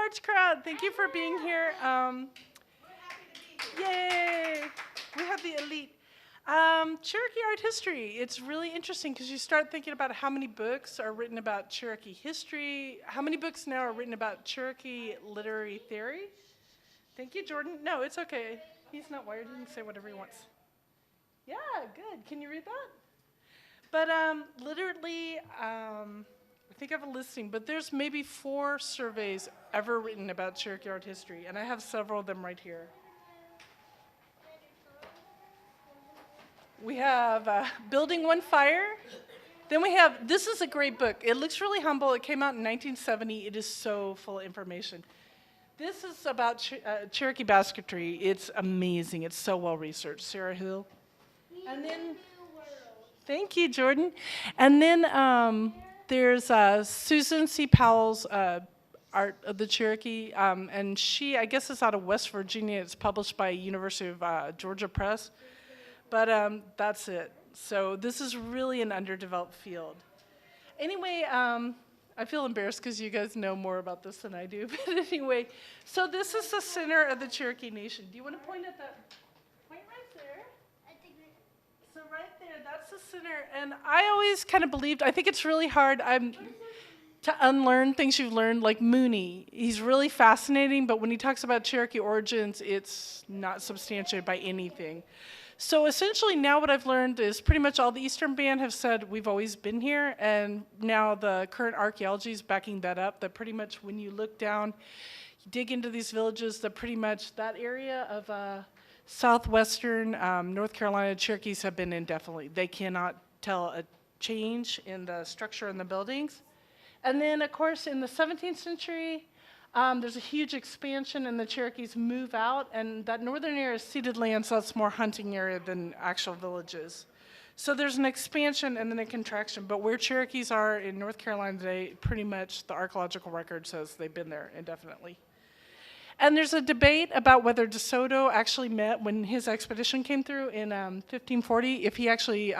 large crowd. Thank you for being here. Yay! We have the elite. Cherokee Art History. It's really interesting because you start thinking about how many books are written about Cherokee history. How many books now are written about Cherokee literary theory? Thank you, Jordan. No, it's okay. He's not wired. He can say whatever he wants. Yeah, good. Can you read that? But literally, I think I have a listing, but there's maybe 4 surveys ever written about Cherokee art history, and I have several of them right here. We have Building One Fire. Then we have, this is a great book. It looks really humble. It came out in 1970. It is so full of information. This is about Cherokee basketry. It's amazing. It's so well researched. Sarah Hill. And then, thank you, Jordan. And then there's Susan C. Powell's Art of the Cherokee. And she, I guess, is out of West Virginia. It's published by University of Georgia Press. But that's it. So this is really an underdeveloped field. Anyway, I feel embarrassed because you guys know more about this than I do. But anyway, so this is the center of the Cherokee Nation. Do you want to point at that? Point right there. So right there, that's the center. And I always kind of believed, I think it's really hard to unlearn things you've learned, like Mooney. He's really fascinating, but when he talks about Cherokee origins, it's not substantiated by anything. So essentially now what I've learned is pretty much all the Eastern Band have said we've always been here, and now the current archaeology is backing that up, that pretty much when you look down, you dig into these villages, that pretty much that area of southwestern North Carolina Cherokees have been indefinitely. They cannot tell a change in the structure in the buildings. And then of course in the 17th century, there's a huge expansion and the Cherokees move out, and that northern area is ceded land, so that's more hunting area than actual villages. So there's an expansion and then a contraction, but where Cherokees are in North Carolina today, pretty much the archaeological record says they've been there indefinitely. And there's a debate about whether DeSoto actually met when his expedition came through in 1540, if he actually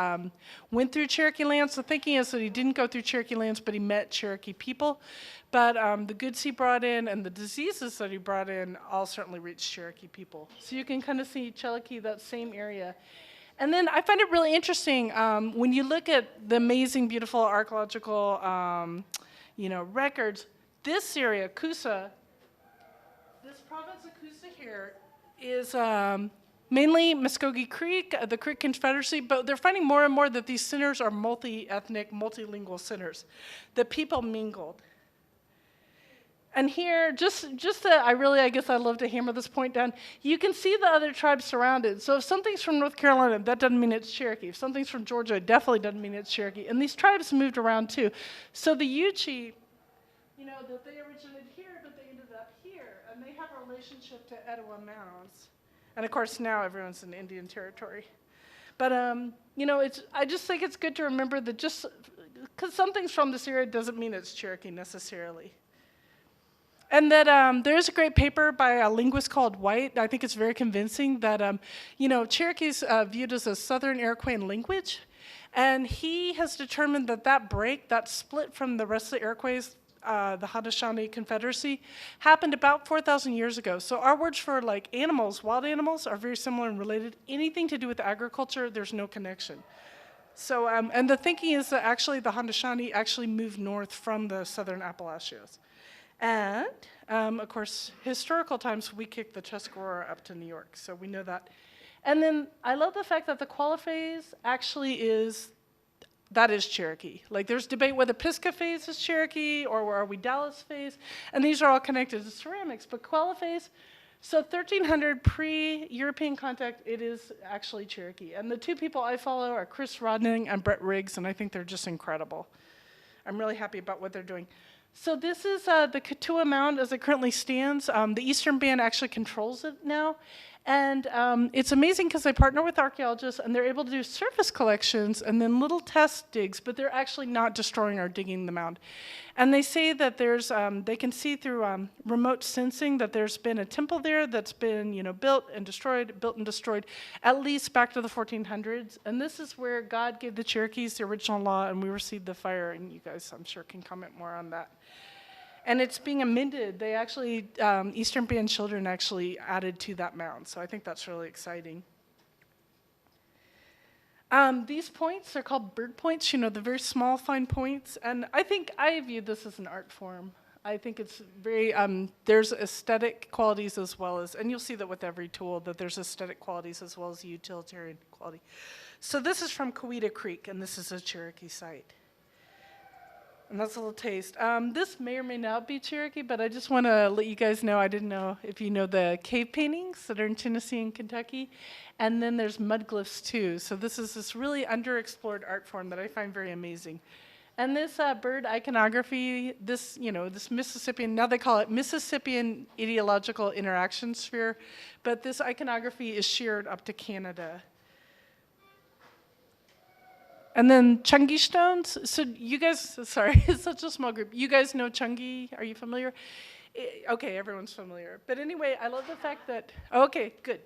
went through Cherokee lands. The thinking is that he didn't go through Cherokee lands, but he met Cherokee people. But the goods he brought in and the diseases that he brought in all certainly reached Cherokee people. So you can kind of see Cherokee, that same area. And then I find it really interesting when you look at the amazing, beautiful archaeological records. This area, Coosa, this province of Coosa here is mainly Muskogee Creek, the Creek Confederacy, but they're finding more and more that these centers are multi-ethnic, multilingual centers. The people mingled. And here, I guess I love to hammer this point down. You can see the other tribes surrounded. So if something's from North Carolina, that doesn't mean it's Cherokee. If something's from Georgia, it definitely doesn't mean it's Cherokee. And these tribes moved around too. So the Yuchi, that they originated here, but they ended up here. And they have a relationship to Etowah Mounds. And of course, now everyone's in Indian Territory. But, I just think it's good to remember that just because something's from this area doesn't mean it's Cherokee necessarily. And that there's a great paper by a linguist called White. I think it's very convincing that, Cherokee's viewed as a Southern Iroquois language. And he has determined that split from the rest of the Iroquois, the Haudenosaunee Confederacy, happened about 4,000 years ago. So our words for like animals, wild animals, are very similar and related. Anything to do with agriculture, there's no connection. So, and the thinking is that actually the Haudenosaunee actually moved north from the Southern Appalachians. And, of course, historical times, we kicked the Tuscarora up to New York, so we know that. And then I love the fact that the Qualla Phase actually is Cherokee. Like, there's debate whether Pisgah Phase is Cherokee or are we Dallas Phase, and these are all connected to ceramics. But Qualla Phase, so 1300 pre-European contact, it is actually Cherokee. And the 2 people I follow are Chris Rodning and Brett Riggs, and I think they're just incredible. I'm really happy about what they're doing. So this is the Ketua Mound as it currently stands. The Eastern Band actually controls it now. And it's amazing because they partner with archaeologists and they're able to do surface collections and then little test digs, but they're actually not destroying or digging the mound. And they say that there's, they can see through remote sensing that there's been a temple there that's been, built and destroyed, at least back to the 1400s. And this is where God gave the Cherokees the original law and we received the fire. And you guys, I'm sure, can comment more on that. And it's being amended. They actually, Eastern Band children actually added to that mound. So I think that's really exciting. These points are called bird points, the very small, fine points. And I view this as an art form. I think it's very, there's aesthetic qualities as well as, and you'll see that with every tool, that there's aesthetic qualities as well as utilitarian quality. So this is from Coweta Creek, and this is a Cherokee site. And that's a little taste. This may or may not be Cherokee, but I just want to let you guys know, I didn't know if you know the cave paintings that are in Tennessee and Kentucky. And then there's mudglyphs too. So this is this really underexplored art form that I find very amazing. And this bird iconography, this Mississippian, now they call it Mississippian Ideological Interaction Sphere, but this iconography is shared up to Canada. And then Chungi stones. So you guys, sorry, it's such a small group. You guys know Chungi? Are you familiar? Okay, everyone's familiar. But anyway, I love the fact that, okay, good.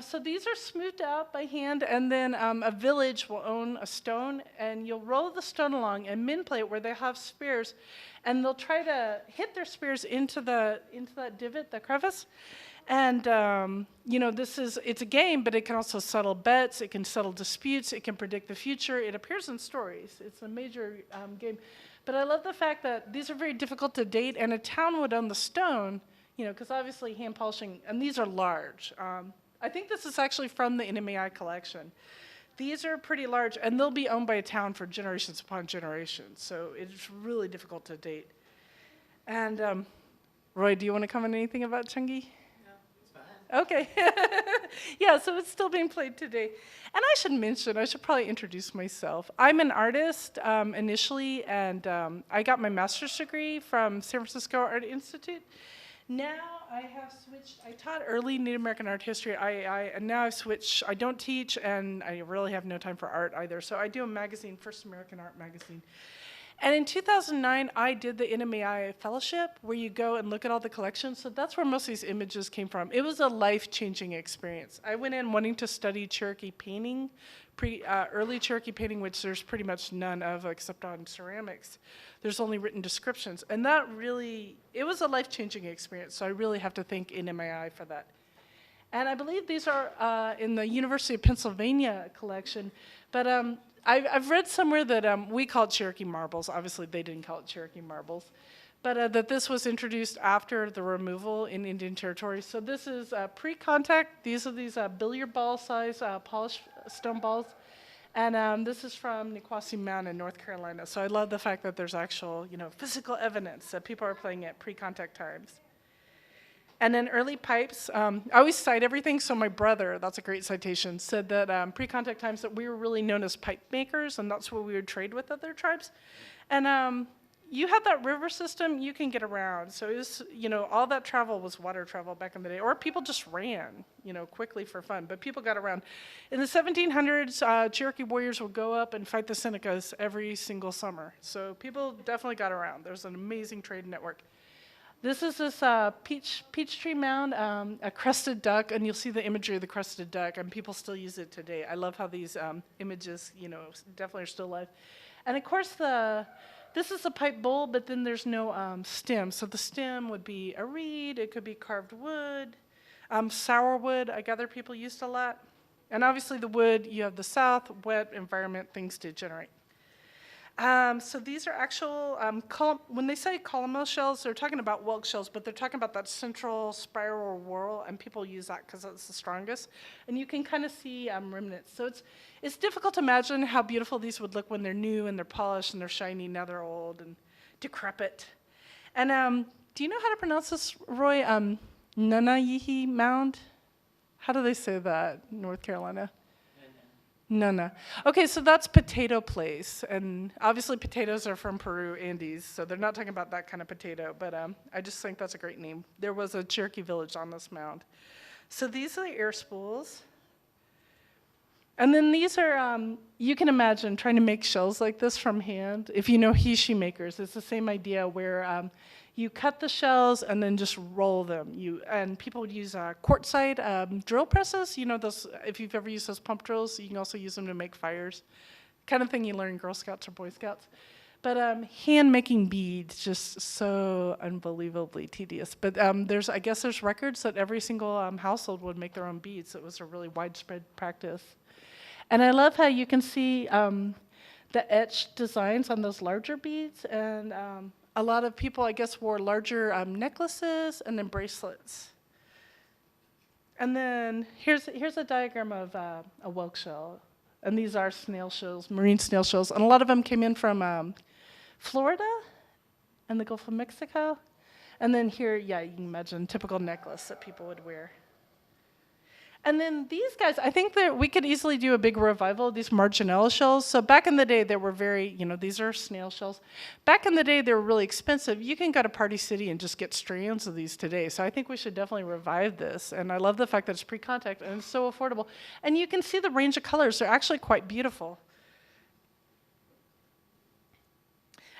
So these are smoothed out by hand, and then a village will own a stone, and you'll roll the stone along and min plate where they have spears, and they'll try to hit their spears into that divot, the crevice. And, it's a game, but it can also settle bets, it can settle disputes, it can predict the future. It appears in stories. It's a major game. But I love the fact that these are very difficult to date, and a town would own the stone, because obviously hand polishing, and these are large. I think this is actually from the NMAI collection. These are pretty large, and they'll be owned by a town for generations upon generations. So it's really difficult to date. And Roy, do you want to comment anything about Chungi? Okay. Yeah, so it's still being played today. And I should probably introduce myself. I'm an artist initially, and I got my master's degree from San Francisco Art Institute. Now I have switched, I taught early Native American art history, and now I've switched, I don't teach, and I really have no time for art either. So I do a magazine, First American Art Magazine. And in 2009, I did the NMAI Fellowship, where you go and look at all the collections. So that's where most of these images came from. It was a life-changing experience. I went in wanting to study Cherokee painting, early Cherokee painting, which there's pretty much none of except on ceramics. There's only written descriptions. And it was a life-changing experience. So I really have to thank NMAI for that. And I believe these are in the University of Pennsylvania collection. But I've read somewhere that we call it Cherokee marbles. Obviously, they didn't call it Cherokee marbles. But that this was introduced after the removal in Indian Territory. So this is pre-contact. These are these billiard ball size polished stone balls. And this is from Qualla Mound in North Carolina. So I love the fact that there's actual, physical evidence that people are playing at pre-contact times. And then early pipes, I always cite everything, so my brother, that's a great citation, said that pre-contact times that we were really known as pipe makers, and that's what we would trade with other tribes. And you have that river system, you can get around. So it was, all that travel was water travel back in the day, or people just ran, quickly for fun, but people got around. In the 1700s, Cherokee warriors would go up and fight the Senecas every single summer. So people definitely got around. There's an amazing trade network. This is this Peachtree Mound, a Crested Duck, and you'll see the imagery of the Crested Duck, and people still use it today. I love how these images, definitely are still alive. And of course, this is a pipe bowl, but then there's no stem. So the stem would be a reed, it could be carved wood, sour wood, I gather people used a lot. And obviously the wood, you have the south, wet environment, things degenerate. So these are actual, when they say columel shells, they're talking about whelk shells, but they're talking about that central spiral whorl, and people use that because it's the strongest. And you can kind of see remnants. So it's difficult to imagine how beautiful these would look when they're new and they're polished and they're shiny. Now they're old and decrepit. And do you know how to pronounce this, Roy? Nunayihi Mound? How do they say that, North Carolina? Nuna. Okay, so that's potato place, and obviously potatoes are from Peru, Andes, so they're not talking about that kind of potato, but I just think that's a great name. There was a Cherokee village on this mound. So these are the air spools. And then these are, you can imagine trying to make shells like this from hand. If you know he-she makers, it's the same idea where you cut the shells and then just roll them. And people would use quartzite drill presses. Those, if you've ever used those pump drills, you can also use them to make fires. Kind of thing you learn in Girl Scouts or Boy Scouts. But hand making beads, just so unbelievably tedious. But I guess there's records that every single household would make their own beads. It was a really widespread practice. And I love how you can see the etched designs on those larger beads. And a lot of people, I guess, wore larger necklaces and then bracelets. And then here's a diagram of a whelk shell. And these are snail shells, marine snail shells. And a lot of them came in from Florida and the Gulf of Mexico. And then here, yeah, you can imagine typical necklace that people would wear. And then these guys, I think that we could easily do a big revival of these Marginella shells. So back in the day, they were very, these are snail shells. Back in the day, they were really expensive. You can go to Party City and just get strands of these today. So I think we should definitely revive this. And I love the fact that it's pre-contact and it's so affordable. And you can see the range of colors. They're actually quite beautiful.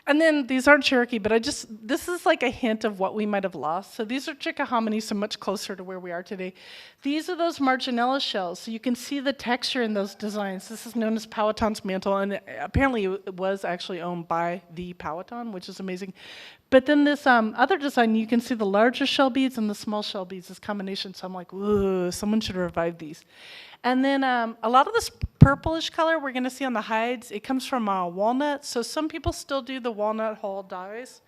And then these aren't Cherokee, but this is like a hint of what we might have lost. So these are Chickahominy, so much closer to where we are today. These are those Marginella shells, so you can see the texture in those designs. This is known as Paluton's Mantle, and apparently it was actually owned by the Paluton, which is amazing. But then this other design, you can see the larger shell beads and the small shell beads, this combination. So I'm like, ooh, someone should revive these. And then a lot of this purplish color we're going to see on the hides, it comes from walnut. So some people still do the walnut hull dyes.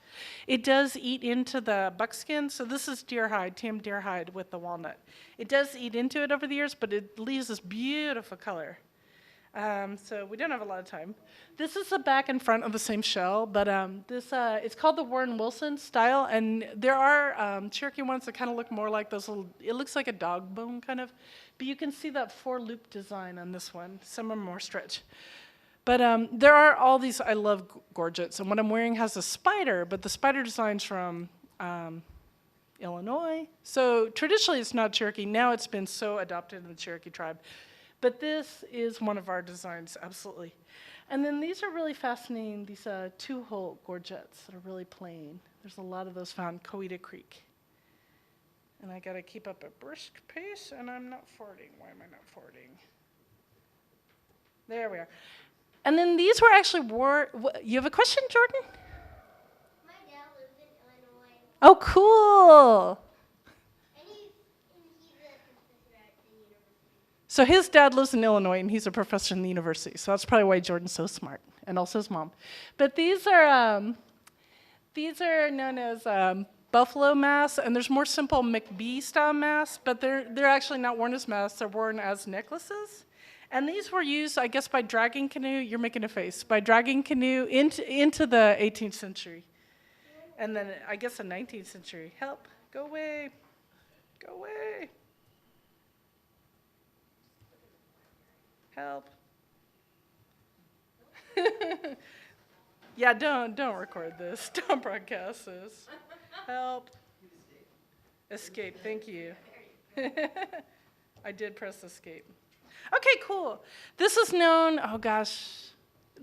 It does eat into the buckskin. So this is deer hide, tamed deer hide with the walnut. It does eat into it over the years, but it leaves this beautiful color. So we don't have a lot of time. This is the back and front of the same shell, but it's called the Warren Wilson style, and there are Cherokee ones that kind of look more like those little, it looks like a dog bone kind of, but you can see that 4-loop design on this one. Some are more stretch. But there are all these, I love gorgets, and what I'm wearing has a spider, but the spider design's from Illinois. So traditionally it's not Cherokee. Now it's been so adopted in the Cherokee tribe. But this is one of our designs, absolutely. And then these are really fascinating, these 2-hole gorgets that are really plain. There's a lot of those found in Coweta Creek. And I gotta keep up a brisk pace, and I'm not fording. Why am I not fording? There we are. And then these were actually you have a question, Jordan? My dad lives in Illinois. Oh, cool. So his dad lives in Illinois, and he's a professor in the university. So that's probably why Jordan's so smart, and also his mom. But these are known as buffalo masks, and there's more simple McBee-style masks, but they're actually not worn as masks. They're worn as necklaces. And these were used, I guess, by dragging canoe. You're making a face. By dragging canoe into the 18th century, and then I guess the 19th century. Help! Go away! Go away! Help. Yeah, don't record this. Don't broadcast this. Help. Escape, thank you. I did press escape. Okay, cool. This is known, oh gosh,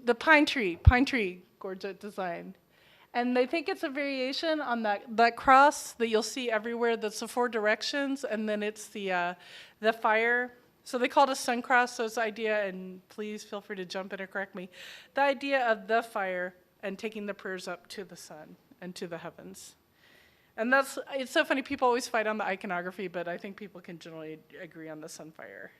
the pine tree gorget design. And they think it's a variation on that cross that you'll see everywhere that's the 4 directions, and then it's the fire. So they call it a sun cross, so it's the idea, and please feel free to jump in or correct me, the idea of the fire and taking the prayers up to the sun and to the heavens. And it's so funny, people always fight on the iconography, but I think people can generally agree on the sunfire.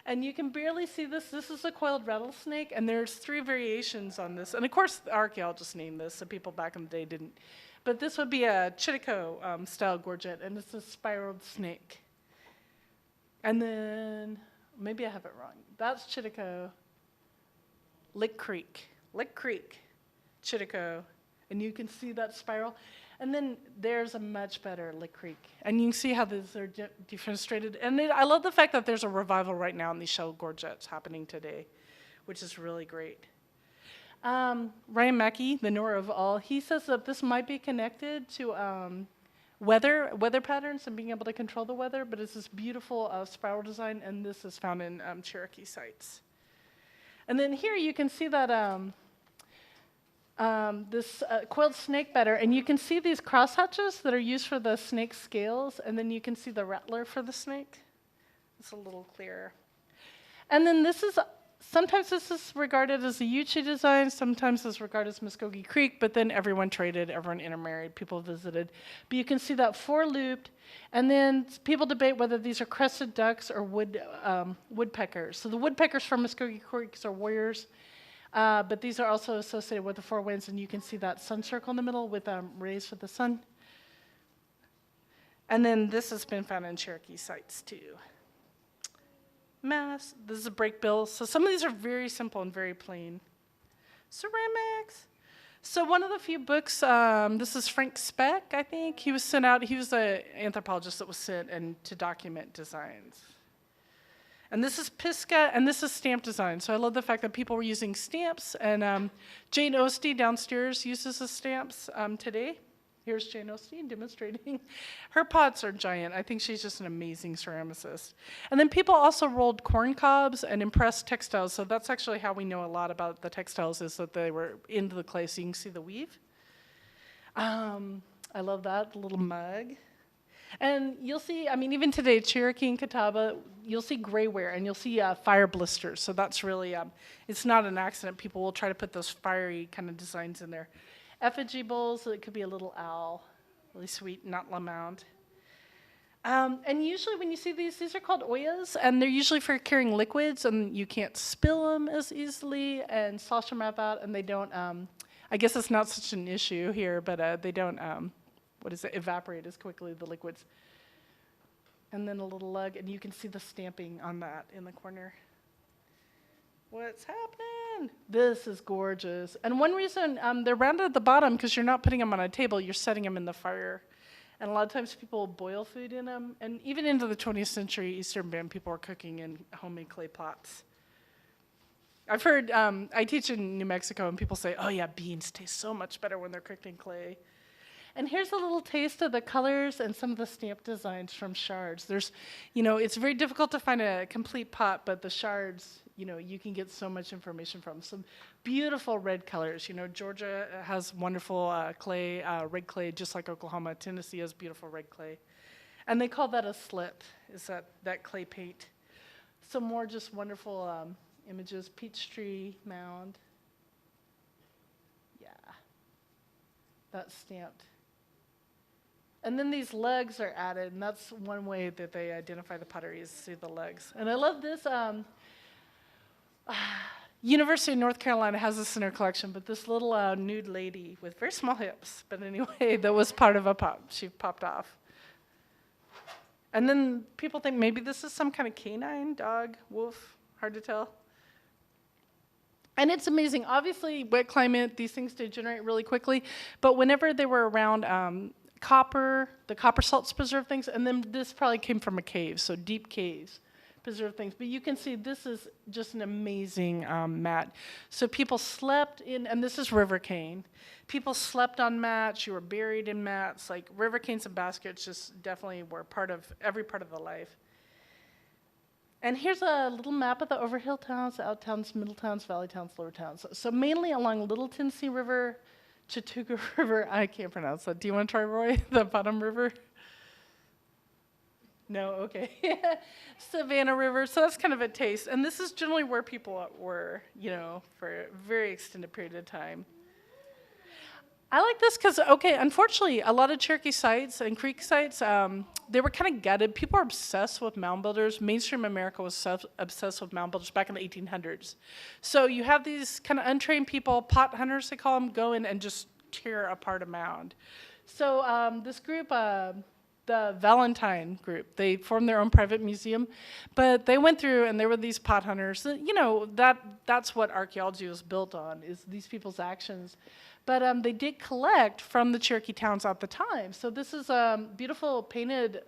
And you can barely see this. This is a coiled rattlesnake, and there's 3 variations on this. And of course, the archaeologists named this, so people back in the day didn't. But this would be a Chitico style gorget, and it's a spiraled snake. And then, maybe I have it wrong. That's Chitico, Lick Creek, Chitico. And you can see that spiral. And then there's a much better Lick Creek. And you can see how these are defenestrated. And I love the fact that there's a revival right now in these shell gorgets happening today, which is really great. Ryan Mackey, the knower of all, he says that this might be connected to weather patterns and being able to control the weather, but it's this beautiful spiral design, and this is found in Cherokee sites. And then here you can see that this coiled snake better, and you can see these crosshatches that are used for the snake scales, and then you can see the rattler for the snake. It's a little clearer. And then this is sometimes this is regarded as a Yuchi design, sometimes it's regarded as Muskogee Creek, but then everyone traded, everyone intermarried, people visited. But you can see that four-looped, and then people debate whether these are crested ducks or woodpeckers. So the woodpeckers from Muskogee Creek are warriors, but these are also associated with the four winds, and you can see that sun circle in the middle with rays for the sun. And then this has been found in Cherokee sites too. Mass. This is a break bill. So some of these are very simple and very plain. Ceramics. So one of the few books, this is Frank Speck, I think. He was sent out, he was an anthropologist that was sent and to document designs. And this is Pisgah, and this is stamp design. So I love the fact that people were using stamps, and Jane Osteen downstairs uses the stamps today. Here's Jane Osteen demonstrating. Her pots are giant. I think she's just an amazing ceramicist. And then people also rolled corn cobs and impressed textiles. So that's actually how we know a lot about the textiles, is that they were into the clay, so you can see the weave. I love that, the little mug. And you'll see, I mean, even today, Cherokee and Catawba, you'll see grayware, and you'll see fire blisters. So that's really, it's not an accident. People will try to put those fiery kind of designs in there. Effigy bowls, so it could be a little owl, really sweet, not La Mound. And usually when you see these are called oyas, and they're usually for carrying liquids, and you can't spill them as easily and slosh them out, and they don't, I guess it's not such an issue here, but they don't, evaporate as quickly, the liquids. And then a little lug, and you can see the stamping on that in the corner. What's happening? This is gorgeous. And one reason they're rounded at the bottom, because you're not putting them on a table, you're setting them in the fire. And a lot of times people boil food in them. And even into the 20th century, Eastern Band, people were cooking in homemade clay pots. I've heard, I teach in New Mexico, and people say, oh yeah, beans taste so much better when they're cooked in clay. And here's a little taste of the colors and some of the stamp designs from shards. There's, it's very difficult to find a complete pot, but the shards, you can get so much information from. Some beautiful red colors. Georgia has wonderful clay, red clay, just like Oklahoma. Tennessee has beautiful red clay. And they call that a slip, is that clay paint. Some more just wonderful images. Peachtree Mound. Yeah. That's stamped. And then these legs are added, and that's one way that they identify the pottery, is through the legs. And I love this. University of North Carolina has this in their collection, but this little nude lady with very small hips, but anyway, that was part of a pop. She popped off. And then people think maybe this is some kind of canine, dog, wolf, hard to tell. And it's amazing. Obviously, wet climate, these things degenerate really quickly, but whenever they were around copper, the copper salts preserve things, and then this probably came from a cave, so deep caves preserve things. But you can see this is just an amazing mat. So people slept in, and this is river cane. People slept on mats, you were buried in mats, like river canes and baskets just definitely were part of every part of the life. And here's a little map of the overhill towns, out towns, middle towns, valley towns, lower towns. So mainly along Little Tennessee River, Chattooga River, I can't pronounce that. Do you want to try, Roy? The bottom river? No, okay. Savannah River, so that's kind of a taste. And this is generally where people were, for a very extended period of time. I like this because, unfortunately, a lot of Cherokee sites and Creek sites, they were kind of gutted. People are obsessed with mound builders. Mainstream America was obsessed with mound builders back in the 1800s. So you have these kind of untrained people, pot hunters they call them, go in and just tear apart a mound. So this group, the Valentine group, they formed their own private museum, but they went through and there were these pot hunters. That's what archaeology was built on, is these people's actions. But they did collect from the Cherokee towns at the time. So this is beautiful painted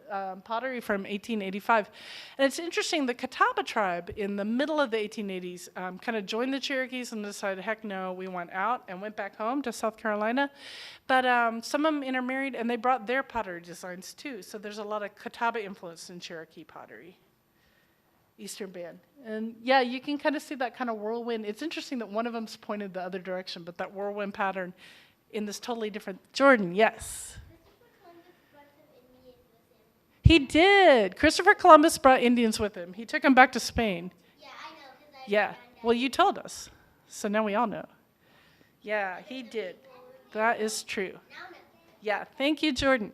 pottery from 1885. And it's interesting, the Catawba tribe in the middle of the 1880s kind of joined the Cherokees and decided, heck no, we want out, and went back home to South Carolina. But some of them intermarried, and they brought their pottery designs too. So there's a lot of Catawba influence in Cherokee pottery. Eastern Band. And yeah, you can kind of see that kind of whirlwind. It's interesting that one of them's pointed the other direction, but that whirlwind pattern in this totally different. Jordan, yes. He did. Christopher Columbus brought Indians with him. He took them back to Spain. Yeah, I know. Yeah. Well, you told us, so now we all know. Yeah, he did. That is true. Yeah, thank you, Jordan.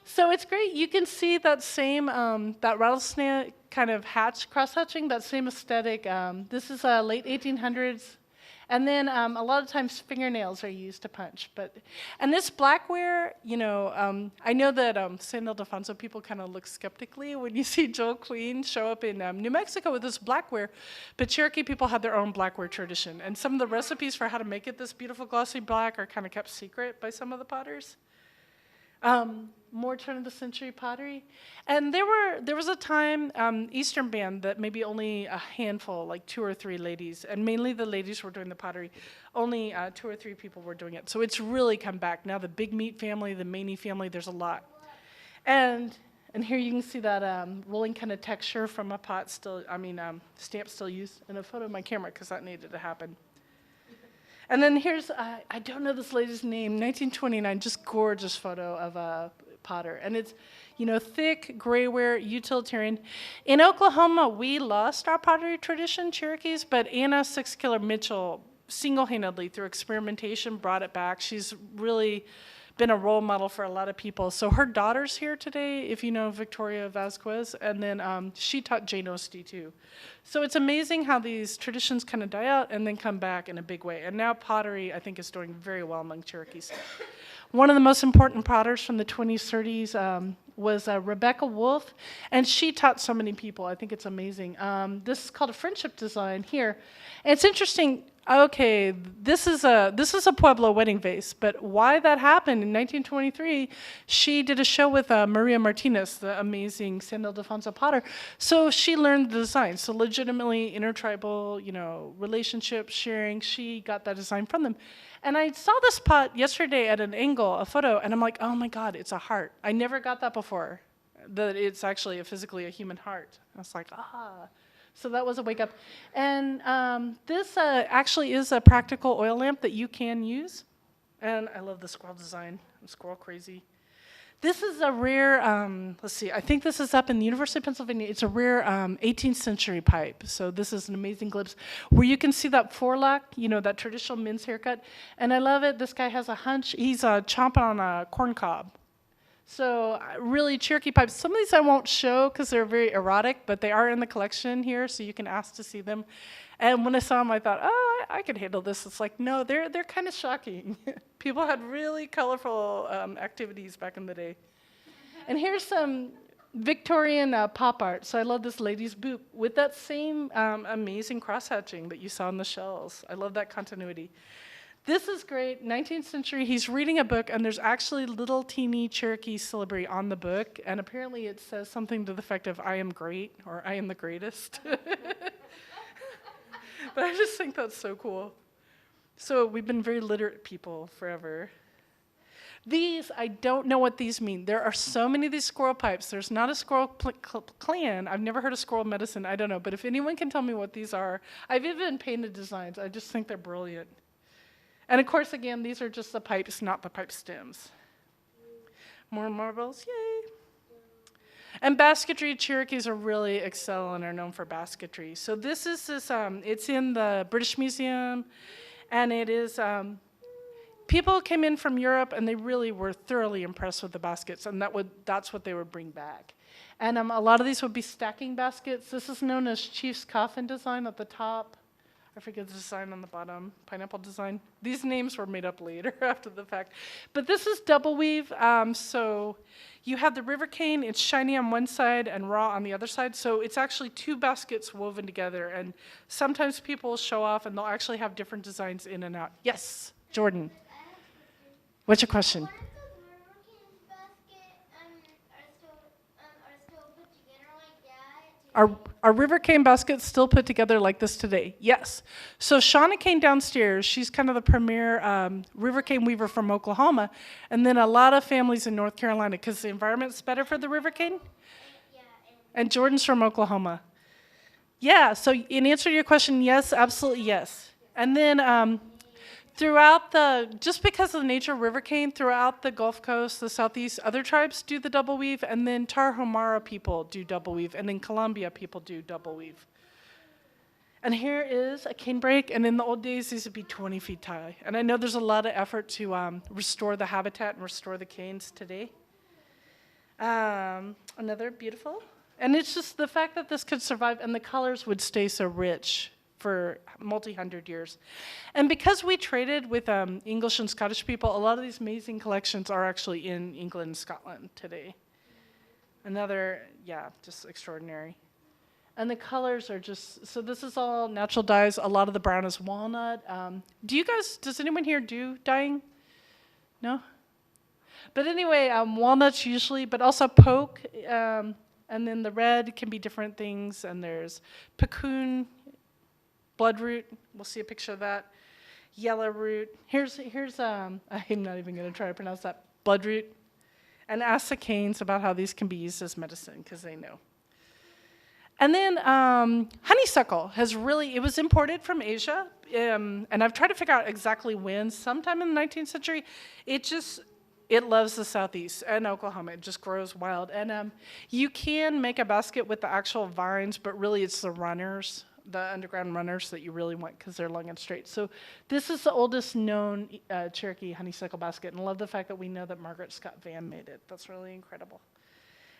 So it's great. You can see that same, that rattlesnake kind of cross-hatching, that same aesthetic. This is late 1800s. And then a lot of times fingernails are used to punch. And this blackware, I know that San Ildefonso people kind of look skeptically when you see Joel Queen show up in New Mexico with this blackware. But Cherokee people had their own blackware tradition. And some of the recipes for how to make it this beautiful glossy black are kind of kept secret by some of the potters. More turn of the century pottery. And there was a time, Eastern band, that maybe only a handful, like 2 or 3 ladies, and mainly the ladies were doing the pottery. Only 2 or 3 people were doing it. So it's really come back. Now the Big Meat family, the Maney family, there's a lot. And here you can see that rolling kind of texture from a pot stamp still used in a photo of my camera because that needed to happen. And then here's, I don't know this lady's name, 1929, just gorgeous photo of a potter. And it's, thick, grayware, utilitarian. In Oklahoma, we lost our pottery tradition, Cherokees, but Anna Six-Killer Mitchell single-handedly, through experimentation, brought it back. She's really been a role model for a lot of people. So her daughter's here today, if you know Victoria Vasquez, and then she taught Jane Ostie too. So it's amazing how these traditions kind of die out and then come back in a big way. And now pottery, I think, is doing very well among Cherokees. One of the most important potters from the 20s, 30s was Rebecca Wolf, and she taught so many people. I think it's amazing. This is called a friendship design here. And it's interesting. Okay, this is a Pueblo wedding vase, but why that happened in 1923, she did a show with Maria Martinez, the amazing San Ildefonso potter. So she learned the design. So legitimately intertribal, relationship sharing, she got that design from them. And I saw this pot yesterday at an angle, a photo, and I'm like, oh my God, it's a heart. I never got that before, that it's actually physically a human heart. I was like, ah. So that was a wake up. And this actually is a practical oil lamp that you can use. And I love the squirrel design. I'm squirrel crazy. This is a rare, let's see, I think this is up in the University of Pennsylvania. It's a rare 18th century pipe. So this is an amazing glimpse where you can see that forelock, that traditional men's haircut. And I love it. This guy has a hunch. He's chomping on a corn cob. So really, Cherokee pipes. Some of these I won't show because they're very erotic, but they are in the collection here, so you can ask to see them. And when I saw them, I thought, oh, I could handle this. It's like, no, they're kind of shocking. People had really colorful activities back in the day. And here's some Victorian pop art. So I love this lady's boot with that same amazing cross-hatching that you saw in the shells. I love that continuity. This is great, 19th century. He's reading a book, and there's actually little teeny Cherokee syllabary on the book, and apparently it says something to the effect of, I am great, or I am the greatest. But I just think that's so cool. So we've been very literate people forever. These, I don't know what these mean. There are so many of these squirrel pipes. There's not a squirrel clan. I've never heard of squirrel medicine. I don't know. But if anyone can tell me what these are, I've even painted designs. I just think they're brilliant. And of course, again, these are just the pipes, not the pipe stems. More marbles, yay. And basketry, Cherokees are really excel and are known for basketry. So this is it's in the British Museum, and it is, people came in from Europe, and they really were thoroughly impressed with the baskets, and that's what they would bring back. And a lot of these would be stacking baskets. This is known as Chief's Coffin design at the top. I forget the design on the bottom, pineapple design. These names were made up later after the fact. But this is double weave. So you have the river cane. It's shiny on one side and raw on the other side. So it's actually 2 baskets woven together. And sometimes people show off, and they'll actually have different designs in and out. Yes, Jordan. What's your question? What if the river cane basket are still put together like that? Are river cane baskets still put together like this today? Yes. So Shauna Kane downstairs, she's kind of the premier river cane weaver from Oklahoma. And then a lot of families in North Carolina, because the environment's better for the river cane. And Jordan's from Oklahoma. Yeah, so in answer to your question, yes, absolutely yes. And then throughout just because of the nature of river cane, throughout the Gulf Coast, the Southeast, other tribes do the double weave, and then Tarahumara people do double weave, and in Colombia people do double weave. And here is a cane brake, and in the old days, these would be 20 feet high. And I know there's a lot of effort to restore the habitat and restore the canes today. Another beautiful. And it's just the fact that this could survive and the colors would stay so rich for multi-hundred years. And because we traded with English and Scottish people, a lot of these amazing collections are actually in England and Scotland today. Another, yeah, just extraordinary. And the colors are just, so this is all natural dyes. A lot of the brown is walnut. Does anyone here do dyeing? No? But anyway, walnuts usually, but also poke. And then the red can be different things. And there's pecoon, bloodroot. We'll see a picture of that. Yellow root. Here's I'm not even going to try to pronounce that. Bloodroot. And ask the canes about how these can be used as medicine, because they know. And then honeysuckle it was imported from Asia, and I've tried to figure out exactly when, sometime in the 19th century. It loves the Southeast and Oklahoma. It just grows wild. And you can make a basket with the actual vines, but really it's the runners, the underground runners that you really want because they're long and straight. So this is the oldest known Cherokee honeysuckle basket, and I love the fact that we know that Margaret Scott Van made it. That's really incredible.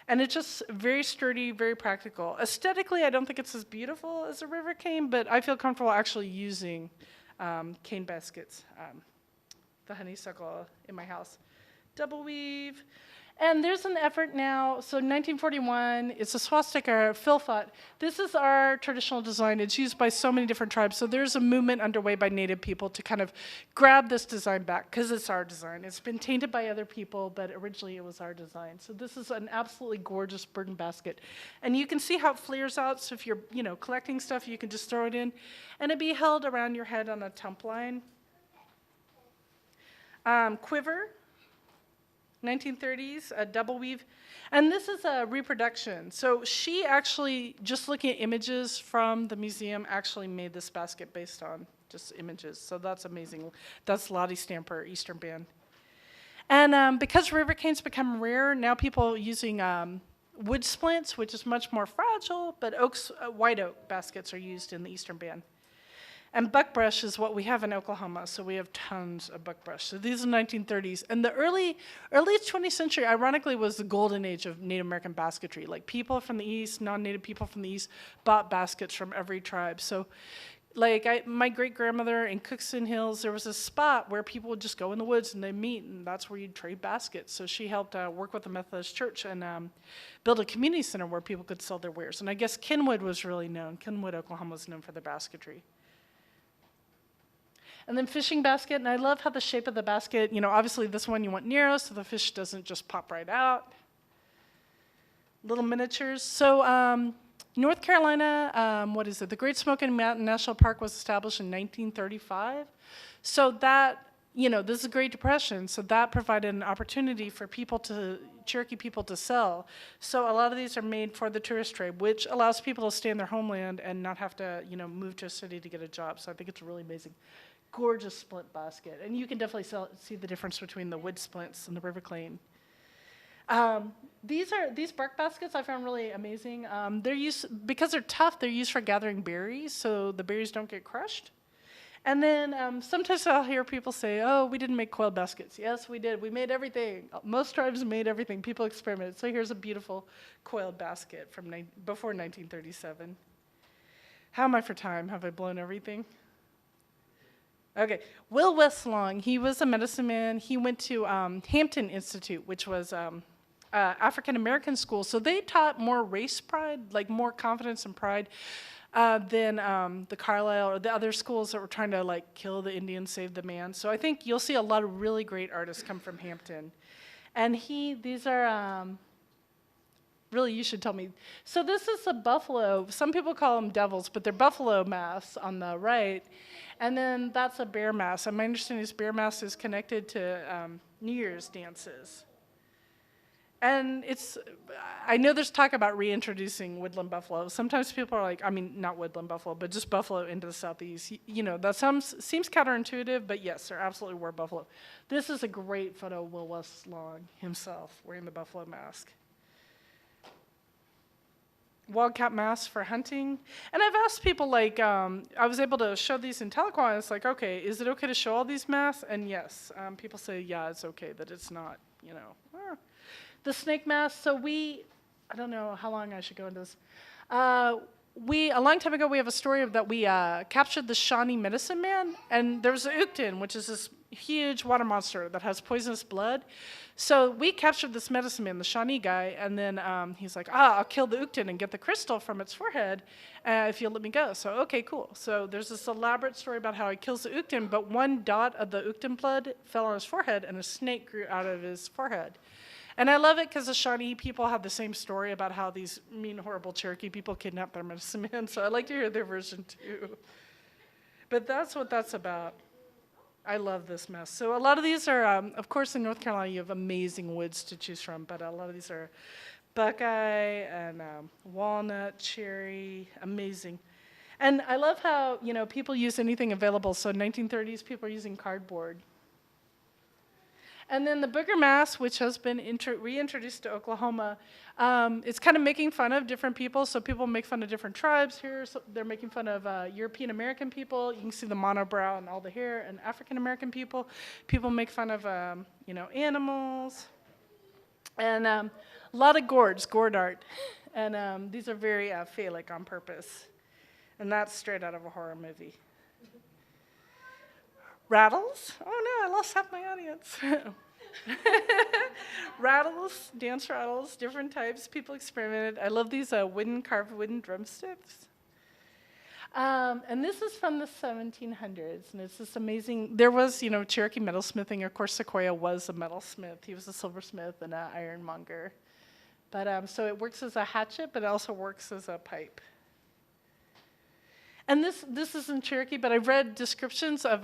And it's just very sturdy, very practical. Aesthetically, I don't think it's as beautiful as a river cane, but I feel comfortable actually using cane baskets, the honeysuckle in my house. Double weave. And there's an effort now, so 1941, it's a swastika filfot. This is our traditional design. It's used by so many different tribes. So there's a movement underway by Native people to kind of grab this design back, because it's our design. It's been tainted by other people, but originally it was our design. So this is an absolutely gorgeous burden basket. And you can see how it flares out, so if you're collecting stuff, you can just throw it in. And it'd be held around your head on a tump line. Quiver. 1930s, a double weave. And this is a reproduction. So she actually, just looking at images from the museum, actually made this basket based on just images. So that's amazing. That's Lottie Stamper, Eastern Band. And because river canes become rare, now people are using wood splints, which is much more fragile, but white oak baskets are used in the Eastern Band. And buckbrush is what we have in Oklahoma, so we have tons of buckbrush. So these are 1930s. And the early 20th century, ironically, was the golden age of Native American basketry. Like people from the East, non-Native people from the East, bought baskets from every tribe. So like my great-grandmother in Cookson Hills, there was a spot where people would just go in the woods and they meet, and that's where you'd trade baskets. So she helped work with the Methodist Church and build a community center where people could sell their wares. And I guess Kenwood was really known. Kenwood, Oklahoma was known for their basketry. And then fishing basket, and I love how the shape of the basket, obviously this one you want narrow so the fish doesn't just pop right out. Little miniatures. So North Carolina, the Great Smoky Mountain National Park was established in 1935. So that, this is the Great Depression, so that provided an opportunity for Cherokee people to sell. So a lot of these are made for the tourist trade, which allows people to stay in their homeland and not have to, move to a city to get a job. So I think it's really amazing. Gorgeous splint basket. And you can definitely see the difference between the wood splints and the river cane. These bark baskets I found really amazing. They're used, because they're tough, they're used for gathering berries, so the berries don't get crushed. And then sometimes I'll hear people say, oh, we didn't make coiled baskets. Yes, we did. We made everything. Most tribes made everything. People experimented. So here's a beautiful coiled basket from before 1937. How am I for time? Have I blown everything? Okay, Will Westlong, he was a medicine man. He went to Hampton Institute, which was African-American school. So they taught more race pride, like more confidence and pride than the Carlisle or the other schools that were trying to kill the Indian, save the man. So I think you'll see a lot of really great artists come from Hampton. And these are, really, you should tell me. So this is a buffalo. Some people call them devils, but they're buffalo masks on the right. And then that's a bear mask. And my understanding is bear mask is connected to New Year's dances. And I know there's talk about reintroducing woodland buffalo. Sometimes people are like, not woodland buffalo, but just buffalo into the Southeast. That seems counterintuitive, but yes, there absolutely were buffalo. This is a great photo of Will Westlong himself wearing the buffalo mask. wildcat masks for hunting. And I've asked people, like, I was able to show these in Tahlequah, and it's like, okay, is it okay to show all these masks? And yes, people say, yeah, it's okay, that it's not, you know. The snake mask, so I don't know how long I should go into this. A long time ago, we have a story of that we captured the Shawnee medicine man, and there was a Uchtun, which is this huge water monster that has poisonous blood. So we captured this medicine man, the Shawnee guy, and then he's like, I'll kill the Uchtun and get the crystal from its forehead if you'll let me go. So, okay, cool. So there's this elaborate story about how he kills the Uchtun, but one dot of the Uchtun blood fell on his forehead, and a snake grew out of his forehead. And I love it because the Shawnee people have the same story about how these mean, horrible Cherokee people kidnap their medicine man. So I like to hear their version too. But that's what that's about. I love this mess. So a lot of these are, of course, in North Carolina, you have amazing woods to choose from. But a lot of these are buckeye and walnut, cherry, amazing. And I love how, you know, people use anything available. So in 1930s, people are using cardboard. And then the Booger Mask, which has been reintroduced to Oklahoma, it's kind of making fun of different people. So people make fun of different tribes here. So they're making fun of European American people. You can see the monobrow and all the hair. And African American people. People make fun of, you know, animals. And a lot of gourd art. And these are very phallic on purpose. And that's straight out of a horror movie. Rattles? Oh no, I lost half my audience. Rattles, dance rattles, different types. People experimented. I love these carved wooden drumsticks. And this is from the 1700s, and it's this amazing. There was, you know, Cherokee metalsmithing. Of course, Sequoia was a metalsmith. He was a silversmith and an ironmonger. But so it works as a hatchet, but it also works as a pipe. And this isn't Cherokee, but I've read descriptions of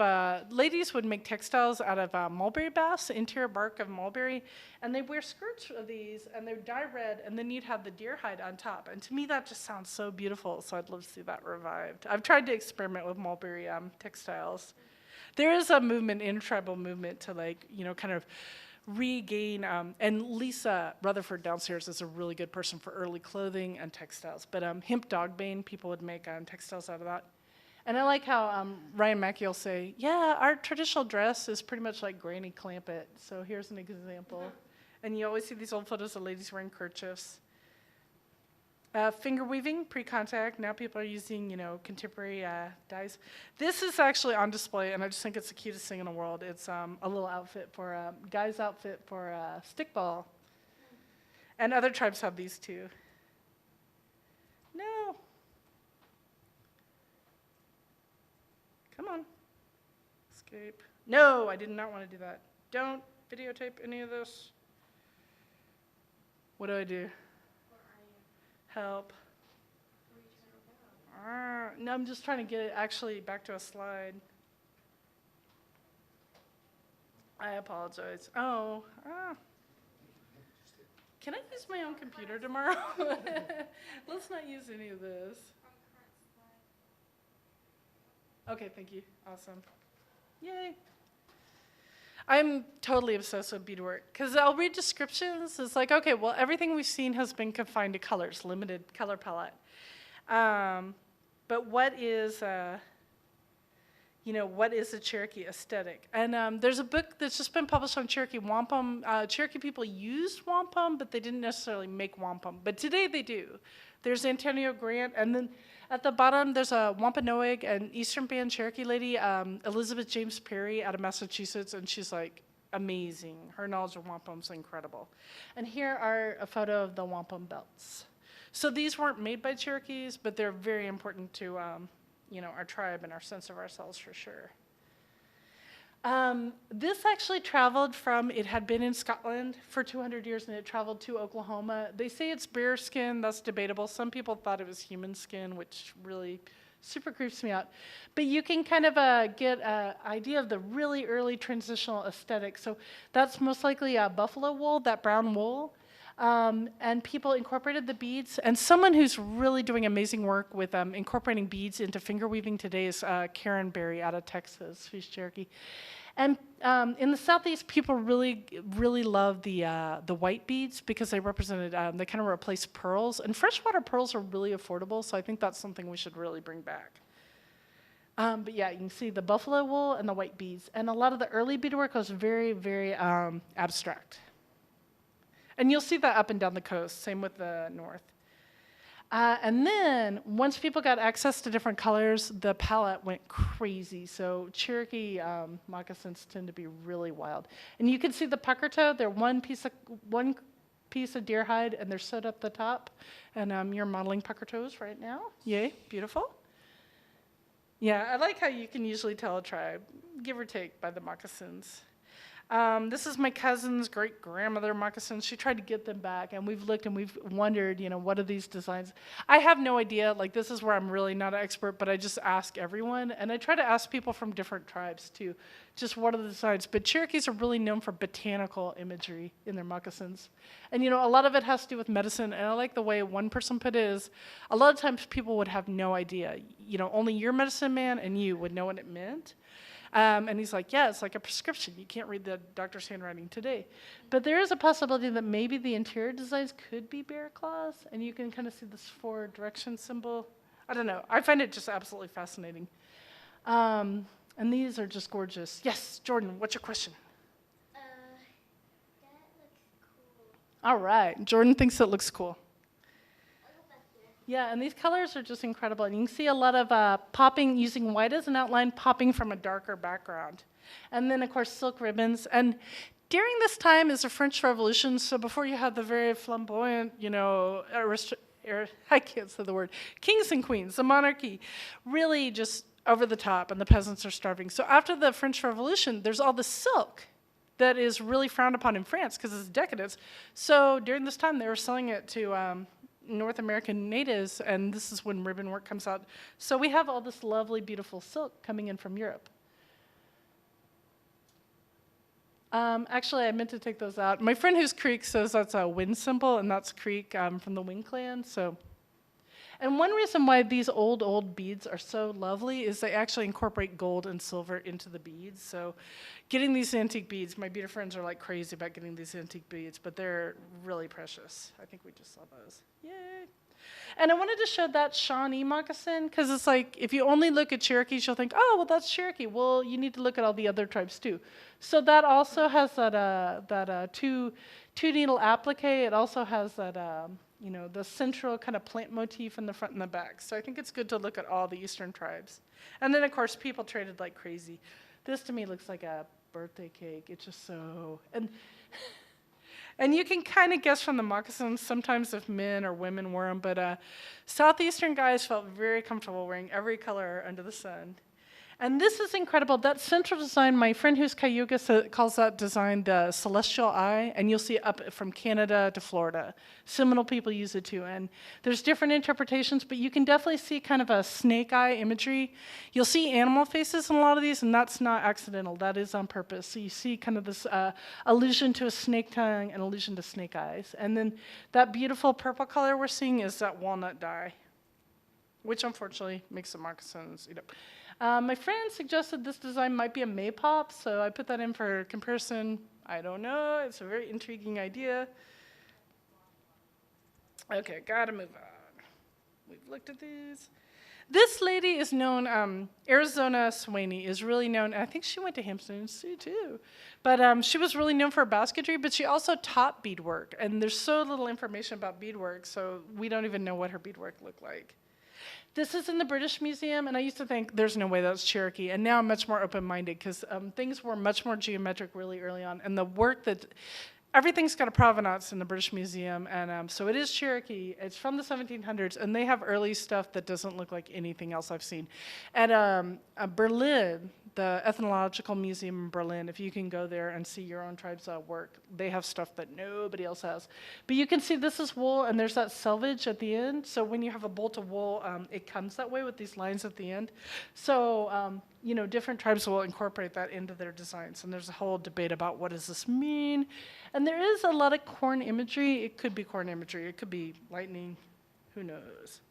ladies would make textiles out of mulberry bast, interior bark of mulberry, and they wear skirts of these, and they're dye red, and then you'd have the deer hide on top. And to me, that just sounds so beautiful, so I'd love to see that revived. I've tried to experiment with mulberry textiles. There is a movement, intertribal movement, to, like, you know, kind of regain, and Lisa Rutherford downstairs is a really good person for early clothing and textiles. But hemp dogbane, people would make textiles out of that. And I like how Ryan Mackey will say, yeah, our traditional dress is pretty much like Granny Clampett. So here's an example. And you always see these old photos of ladies wearing kerchiefs. Finger weaving, pre-contact. Now people are using, you know, contemporary dyes. This is actually on display, and I just think it's the cutest thing in the world. It's a little outfit for a guy's outfit for a stickball. And other tribes have these too. No. Come on. Escape. No, I did not want to do that. Don't videotape any of this. What do I do? Help. No, I'm just trying to get it actually back to a slide. I apologize. Oh. Can I use my own computer tomorrow? Let's not use any of this. Okay, thank you. Awesome. Yay. I'm totally obsessed with beadwork because I'll read descriptions. It's like, okay, well, everything we've seen has been confined to colors, limited color palette. But what is, you know, what is a Cherokee aesthetic? And there's a book that's just been published on Cherokee wampum. Cherokee people used wampum, but they didn't necessarily make wampum. But today they do. There's Antonio Grant, and then at the bottom there's a Wampanoag, an Eastern Band Cherokee lady, Elizabeth James Perry out of Massachusetts, and she's like amazing. Her knowledge of wampum's incredible. And here are a photo of the wampum belts. So these weren't made by Cherokees, but they're very important to you know, our tribe and our sense of ourselves for sure. This actually traveled from, it had been in Scotland for 200 years and it traveled to Oklahoma. They say it's bear skin, that's debatable. Some people thought it was human skin, which really super creeps me out. But you can kind of get an idea of the really early transitional aesthetic. So that's most likely buffalo wool, that brown wool. And people incorporated the beads. And someone who's really doing amazing work with incorporating beads into finger weaving today is Karen Berry out of Texas, who's Cherokee. And in the Southeast, people really, really love the white beads because they represented, they kind of replace pearls. And freshwater pearls are really affordable, so I think that's something we should really bring back. But yeah, you can see the buffalo wool and the white beads. And a lot of the early beadwork was very, very abstract. And you'll see that up and down the coast, same with the north. And then, once people got access to different colors, the palette went crazy. So Cherokee moccasins tend to be really wild. And you can see the pucker toe. They're one piece of deer hide, and they're sewed up the top. And you're modeling pucker toes right now. Yay, beautiful. Yeah, I like how you can usually tell a tribe, give or take, by the moccasins. This is my cousin's great-grandmother moccasins. She tried to get them back, and we've looked and we've wondered, what are these designs? I have no idea. Like, this is where I'm really not an expert, but I just ask everyone. And I try to ask people from different tribes, too, just what are the designs. But Cherokees are really known for botanical imagery in their moccasins. And, a lot of it has to do with medicine. And I like the way one person put it is, a lot of times people would have no idea. Only your medicine man and you would know what it meant. And he's like, yeah, it's like a prescription. You can't read the doctor's handwriting today. But there is a possibility that maybe the interior designs could be bear claws, and you can kind of see this forward direction symbol. I don't know. I find it just absolutely fascinating. And these are just gorgeous. Yes, Jordan, what's your question? That looks cool. All right. Jordan thinks it looks cool. I'll go back there. Yeah, and these colors are just incredible. And you can see a lot of popping, using white as an outline, popping from a darker background. And then, of course, silk ribbons. And during this time is the French Revolution, so before you had the very flamboyant, I can't say the word, kings and queens, the monarchy, really just over the top, and the peasants are starving. So after the French Revolution, there's all the silk that is really frowned upon in France because it's decadence. So during this time, they were selling it to North American natives, and this is when ribbon work comes out. So we have all this lovely, beautiful silk coming in from Europe. Actually, I meant to take those out. My friend who's Creek says that's a wind symbol, and that's Creek from the Wing Clan. And one reason why these old beads are so lovely is they actually incorporate gold and silver into the beads. So getting these antique beads, my beater friends are like crazy about getting these antique beads, but they're really precious. I think we just saw those. Yay. And I wanted to show that Shawnee moccasin because it's like if you only look at Cherokees, you'll think, oh, well, that's Cherokee. Well, you need to look at all the other tribes too. So that also has that two needle applique. It also has that the central kind of plant motif in the front and the back. So I think it's good to look at all the eastern tribes. And then, of course, people traded like crazy. This to me looks like a birthday cake. It's just so... And you can kind of guess from the moccasins sometimes if men or women wore them, but Southeastern guys felt very comfortable wearing every color under the sun. And this is incredible. That central design, my friend who's Cayuga calls that design the celestial eye, and you'll see it up from Canada to Florida. Seminole people use it too, and there's different interpretations, but you can definitely see kind of a snake eye imagery. You'll see animal faces in a lot of these, and that's not accidental. That is on purpose. So you see kind of this allusion to a snake tongue and allusion to snake eyes. And then that beautiful purple color we're seeing is that walnut dye, which unfortunately makes the moccasins eat up. My friend suggested this design might be a maypop, so I put that in for comparison. I don't know. It's a very intriguing idea. Okay, gotta move on. We've looked at these. This lady is known, Arizona Sweeney is really known, and I think she went to Hampton too. But she was really known for her basketry, but she also taught beadwork. And there's so little information about beadwork, so we don't even know what her beadwork looked like. This is in the British Museum, and I used to think there's no way that's Cherokee, and now I'm much more open-minded because things were much more geometric really early on, and the work that, everything's got a provenance in the British Museum, and so it is Cherokee. It's from the 1700s, and they have early stuff that doesn't look like anything else I've seen. At Berlin, the Ethnological Museum in Berlin, if you can go there and see your own tribe's work, they have stuff that nobody else has. But you can see this is wool, and there's that selvage at the end. So when you have a bolt of wool, it comes that way with these lines at the end. So, different tribes will incorporate that into their designs. And there's a whole debate about what does this mean. And there is a lot of corn imagery. It could be corn imagery. It could be lightning. Who knows?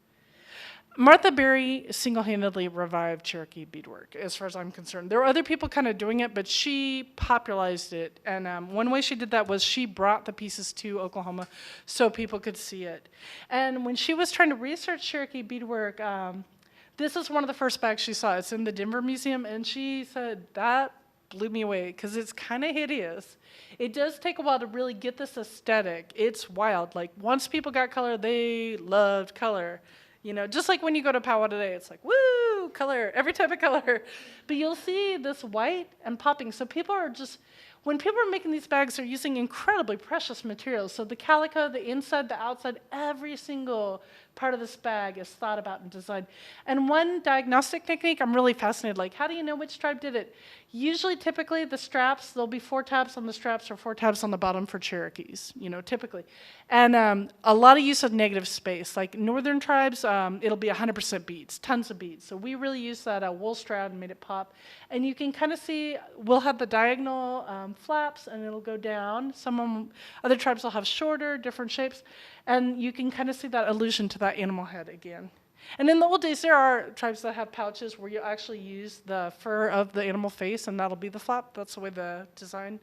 Martha Berry single-handedly revived Cherokee beadwork, as far as I'm concerned. There were other people kind of doing it, but she popularized it. And one way she did that was she brought the pieces to Oklahoma so people could see it. And when she was trying to research Cherokee beadwork, this is one of the first bags she saw. It's in the Denver Museum, and she said, that blew me away because it's kind of hideous. It does take a while to really get this aesthetic. It's wild. Like, once people got color, they loved color. You know, just like when you go to Powwow today, it's like, woo, color, every type of color. But you'll see this white and popping. So people are just, when people are making these bags, they're using incredibly precious materials. So the calico, the inside, the outside, every single part of this bag is thought about and designed. And one diagnostic technique, I'm really fascinated, like, how do you know which tribe did it? Usually, typically, the straps, there'll be 4 tabs on the straps or 4 tabs on the bottom for Cherokees, you know, typically. And a lot of use of negative space. Like northern tribes, it'll be 100% beads, tons of beads. So we really used that wool strap and made it pop. And you can kind of see, we'll have the diagonal flaps and it'll go down. Some of them, other tribes will have shorter, different shapes. And you can kind of see that allusion to that animal head again. And in the old days, there are tribes that have pouches where you actually use the fur of the animal face, and that'll be the flap. That's the way the design.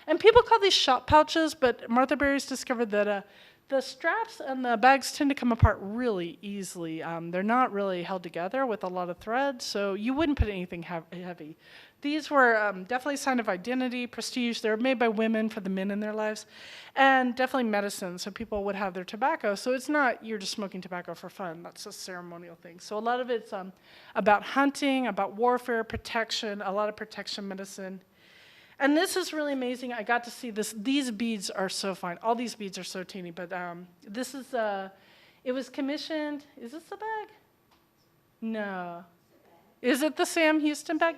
And people call these shop pouches, but Martha Berry's discovered that the straps and the bags tend to come apart really easily. They're not really held together with a lot of thread, so you wouldn't put anything heavy. These were definitely a sign of identity, prestige. They were made by women for the men in their lives, and definitely medicine, so people would have their tobacco. So it's not you're just smoking tobacco for fun. That's a ceremonial thing. So a lot of it's about hunting, about warfare, protection, a lot of protection medicine. And this is really amazing. I got to see this. These beads are so fine. All these beads are so teeny, but this is, it was commissioned. Is this the bag? No. Is it the Sam Houston bag?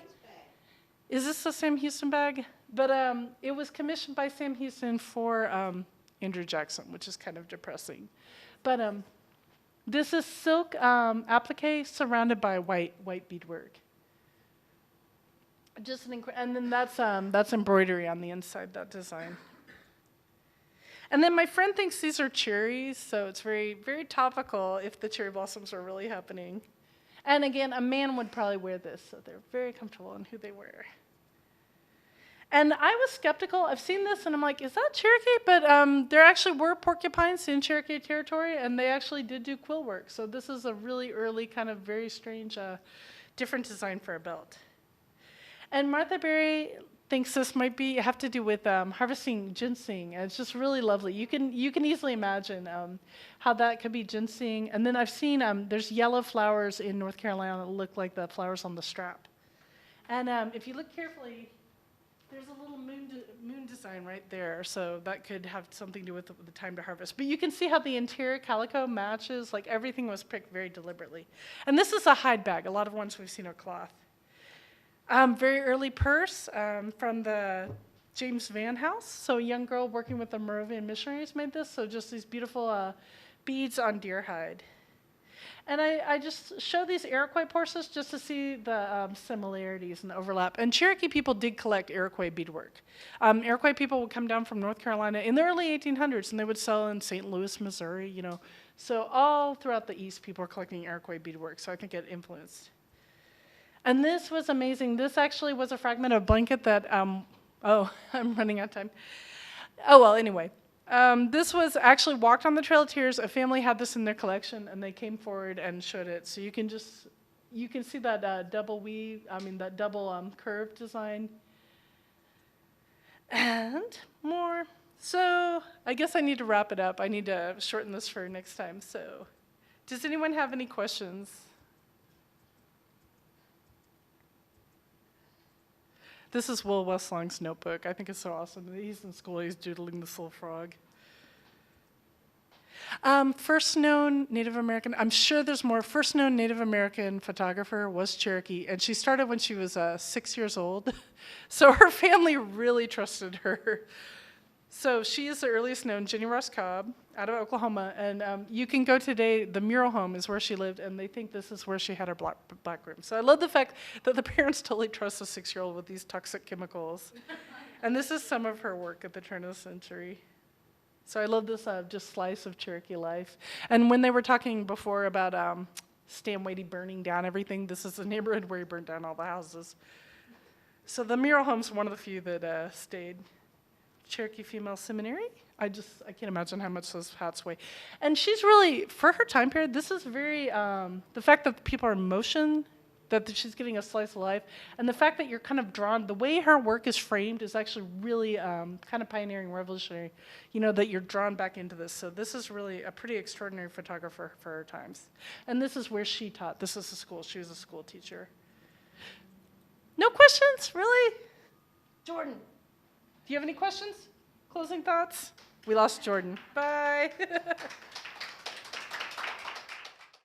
Is this the Sam Houston bag? But it was commissioned by Sam Houston for Andrew Jackson, which is kind of depressing. But this is silk applique surrounded by white beadwork. Just an and then that's embroidery on the inside, that design. And then my friend thinks these are cherries, so it's very, very topical if the cherry blossoms are really happening. And again, a man would probably wear this, so they're very comfortable in who they wear. And I was skeptical. I've seen this, and I'm like, is that Cherokee? But there actually were porcupines in Cherokee territory, and they actually did do quill work. So this is a really early, kind of very strange, different design for a belt. And Martha Berry thinks this might have to do with harvesting ginseng. And it's just really lovely. You can easily imagine how that could be ginseng. And then I've seen there's yellow flowers in North Carolina that look like the flowers on the strap. And if you look carefully, there's a little moon design right there. So that could have something to do with the time to harvest. But you can see how the interior calico matches. Like everything was picked very deliberately. And this is a hide bag. A lot of ones we've seen are cloth. Very early purse from the James Van House. So a young girl working with the Moravian missionaries made this. So just these beautiful beads on deer hide. And I just show these Iroquois purses just to see the similarities and the overlap. And Cherokee people did collect Iroquois beadwork. Iroquois people would come down from North Carolina in the early 1800s, and they would sell in St. Louis, Missouri, you know. So all throughout the East, people were collecting Iroquois beadwork. So I think it influenced. And this was amazing. This actually was a fragment of blanket that, oh, I'm running out of time. Oh, well, anyway. This was actually walked on the Trail of Tears. A family had this in their collection, and they came forward and showed it. So you can see that double weave, that double curve design. And more. So I guess I need to wrap it up. I need to shorten this for next time. So does anyone have any questions? This is Will Westlong's notebook. I think it's so awesome. He's in school, he's doodling this little frog. First known Native American, I'm sure there's more. First known Native American photographer was Cherokee, and she started when she was 6 years old. So her family really trusted her. So she is the earliest known Jenny Ross Cobb out of Oklahoma, and you can go today, the Mural Home is where she lived, and they think this is where she had her black room. So I love the fact that the parents totally trust a 6-year-old with these toxic chemicals. And this is some of her work at the turn of the century. So I love this just slice of Cherokee life. And when they were talking before about Stan Wady burning down everything. This is the neighborhood where he burned down all the houses. So the mural home's one of the few that stayed. Cherokee Female Seminary. I can't imagine how much those hats weigh. And she's really, for her time period, this is very, the fact that people are in motion, that she's getting a slice of life, and the fact that you're kind of drawn, the way her work is framed is actually really kind of pioneering, revolutionary, that you're drawn back into this. So this is really a pretty extraordinary photographer for her times. And this is where she taught. This is the school. She was a school teacher. No questions? Really? Jordan, do you have any questions? Closing thoughts? We lost Jordan. Bye.